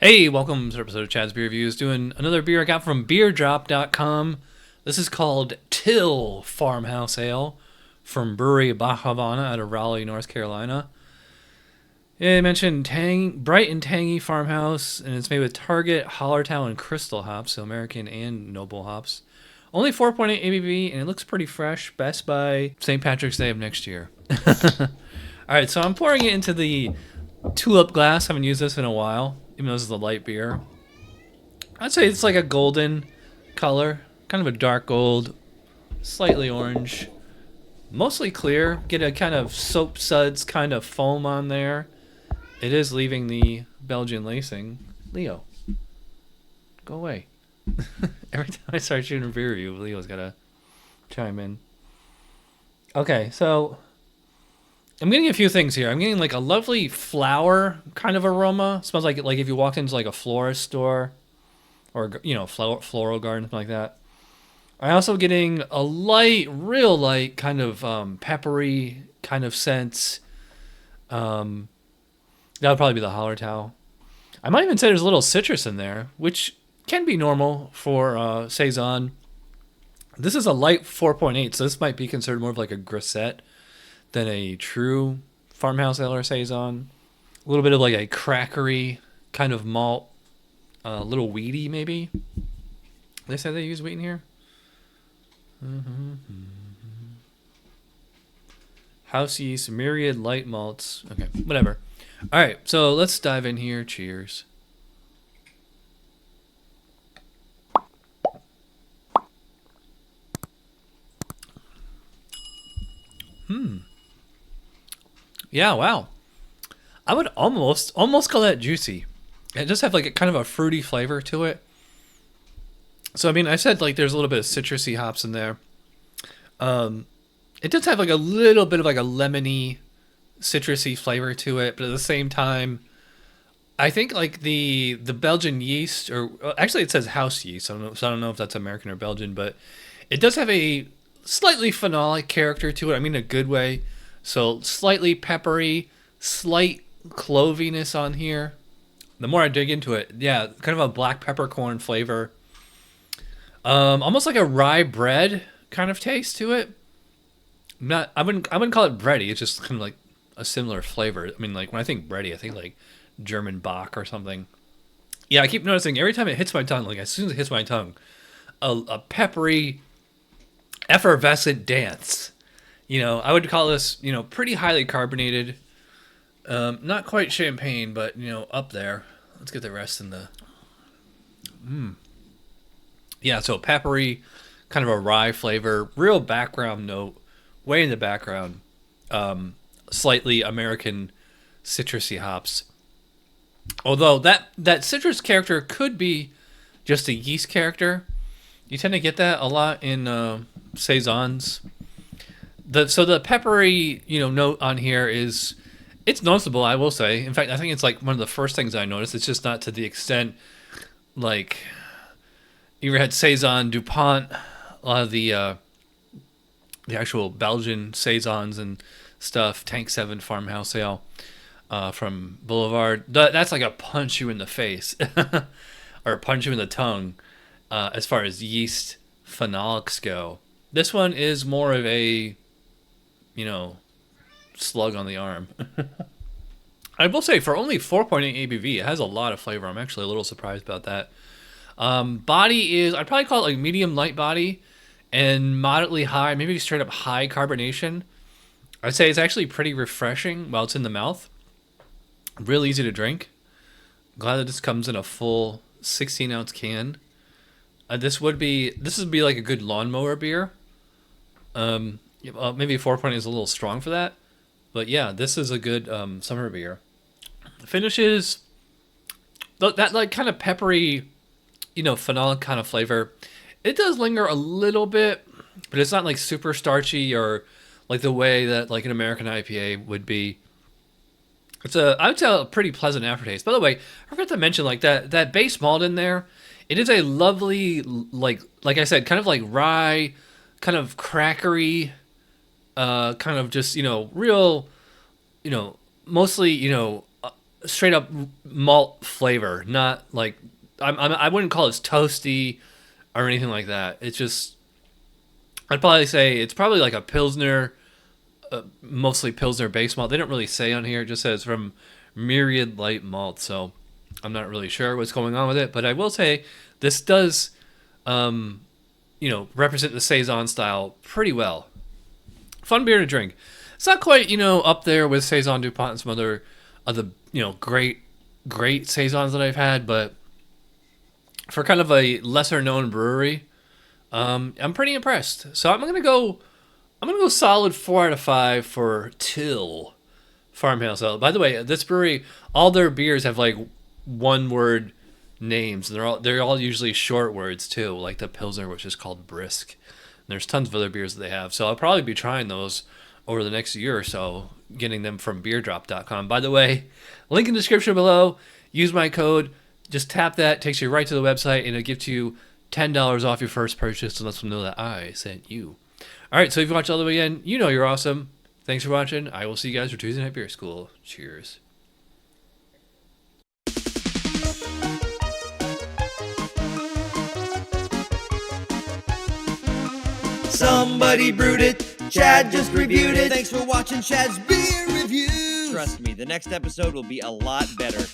Hey, welcome to an episode of Chad's Beer Reviews. Doing another beer I got from BeerDrop.com. This is called 𝗏𝗏 Farmhouse Ale from brewery 𝗏𝗏 out of Raleigh, North Carolina. Yeah, I mentioned bright and tangy farmhouse, and it's made with Target, Hallertau, and Crystal hops, so American and noble hops. Only 4.8 ABV, and it looks pretty fresh. Best by St. Patrick's Day of next year. Alright, so I'm pouring it into the tulip glass. I haven't used this in a while, even though this is a light beer. I'd say it's like a golden color, kind of a dark gold, slightly orange, mostly clear. Get a kind of soap suds kind of foam on there. It is leaving the Belgian lacing. Leo, go away. Every time I start shooting a beer review, Leo's gotta chime in. Okay, so I'm getting a few things here. I'm getting like a lovely flower kind of aroma. It smells like if you walked into like a florist store or, you know, floral garden, something like that. I'm also getting a light, real light kind of peppery kind of sense. That would probably be the Hallertau. I might even say there's a little citrus in there, which can be normal for saison. This is a light 4.8, so this might be considered more of like a grisette than a true farmhouse ale or saison. A little bit of like a crackery kind of malt, a little weedy maybe. They say they use wheat in here. House yeast, myriad light malts. Okay, whatever. All right, so let's dive in here. Cheers. Yeah, wow. I would almost call that juicy. It does have like a kind of a fruity flavor to it. So I mean, I said like there's a little bit of citrusy hops in there. It does have like a little bit of like a lemony, citrusy flavor to it, but at the same time, I think like the Belgian yeast, or actually it says house yeast. So I don't know if that's American or Belgian, but it does have a slightly phenolic character to it. I mean, a good way. So slightly peppery, slight cloviness on here. The more I dig into it, yeah, kind of a black peppercorn flavor. Almost like a rye bread kind of taste to it. I wouldn't call it bready. It's just kind of like a similar flavor. I mean, like when I think bready, I think like German Bach or something. Yeah, I keep noticing every time it hits my tongue, like as soon as it hits my tongue, a peppery, effervescent dance. You know, I would call this, you know, pretty highly carbonated. Not quite champagne, but, you know, up there. Let's get the rest in the... Yeah, so peppery, kind of a rye flavor, real background note, way in the background. Slightly American citrusy hops. Although that citrus character could be just a yeast character. You tend to get that a lot in saisons. So the peppery, you know, note on here it's noticeable, I will say. In fact, I think it's like one of the first things I noticed. It's just not to the extent like you ever had saison DuPont, a lot of the actual Belgian saisons and stuff, Tank 7 farmhouse ale from Boulevard. That's like a punch you in the face or punch you in the tongue as far as yeast phenolics go. This one is more of a, you know, slug on the arm. I will say for only 4.8 ABV, it has a lot of flavor. I'm actually a little surprised about that. Body is, I'd probably call it like medium light body and moderately high, maybe straight up high carbonation. I'd say it's actually pretty refreshing while it's in the mouth. Real easy to drink. Glad that this comes in a full 16-ounce can. This would be like a good lawnmower beer. Maybe 4.8 is a little strong for that, but yeah, this is a good summer beer. Finishes that like kind of peppery, you know, phenolic kind of flavor. It does linger a little bit, but it's not like super starchy or like the way that like an American IPA would be. I would say a pretty pleasant aftertaste. By the way, I forgot to mention like that base malt in there. It is a lovely, like I said, kind of like rye, kind of crackery, kind of just, you know, real, you know, mostly, you know, straight up malt flavor, not like I wouldn't call it toasty or anything like that. It's just, I'd probably say it's probably like a Pilsner, mostly Pilsner base malt. They don't really say on here. It just says from Myriad Light Malt. So I'm not really sure what's going on with it, but I will say this does, represent the saison style pretty well. Fun beer to drink. It's not quite, up there with Saison DuPont and some other great saisons that I've had, but for kind of a lesser known brewery, I'm pretty impressed. So I'm gonna go solid 4 out of 5 for Till Farmhouse Ale. By the way, this brewery, all their beers have like one word names. They're all usually short words too, like the Pilsner, which is called Brisk. And there's tons of other beers that they have. So I'll probably be trying those over the next year or so, getting them from BeerDrop.com. By the way, link in the description below. Use my code. Just tap that. Takes you right to the website, and it'll give you $10 off your first purchase and lets them know that I sent you. All right, so if you watched all the way in, you know you're awesome. Thanks for watching. I will see you guys for Tuesday Night Beer School. Cheers. Somebody brewed it. Chad just reviewed it. Thanks for watching Chad's Beer Reviews. Trust me, the next episode will be a lot better.